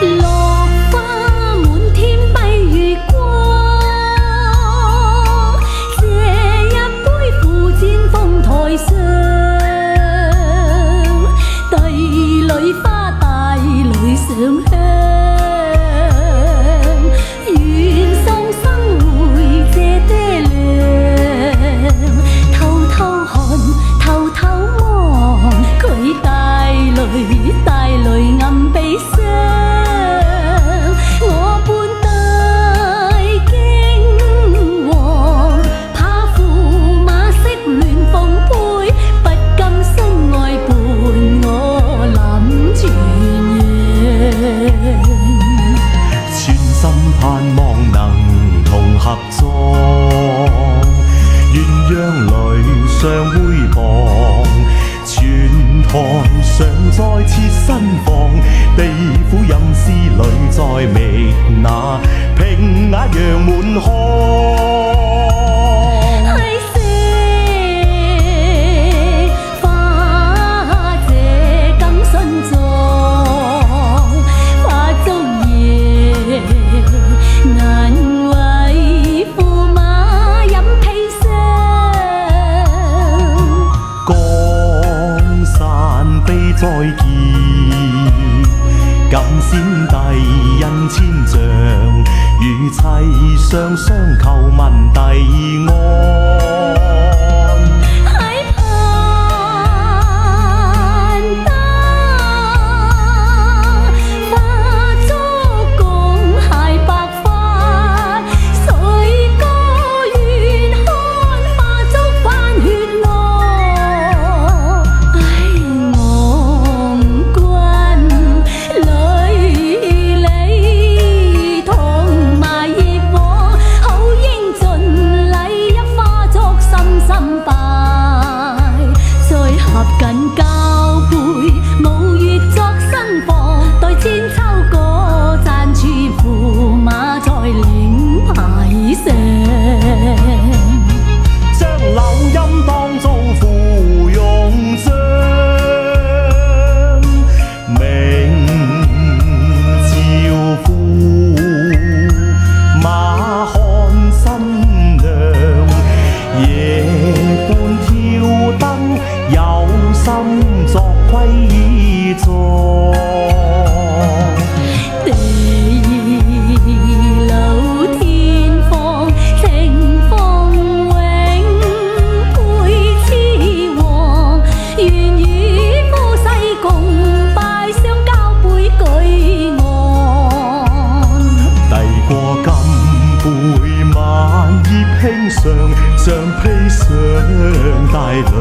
落花滿天蔽月光，這一杯附薦鳳台上，帝女花帶淚上香，願送生回謝爹娘，偷偷看，偷偷望，佢帶淚暗悲傷，我半帶驚惶，怕駙馬色亂鳳配，不甘身愛伴我臨泉陽。全心盼望能同合作，鴛鴦裏相會傍，全堂上再設新房，地府陰司裏再覓那平雅楊門巷。再見，感先帝印千丈，與妻雙雙求問帝安。緊交配，舞月作新房，待千秋果讚處，駙馬在領牌上，將柳陰當做芙蓉帳，明朝駙馬看新娘，夜半挑燈有心作歸葬，地老天荒，情鳳永配雌黃，願與夫婿共拜相交杯舉案，遞過金杯晚葉輕上，上披上帶淚。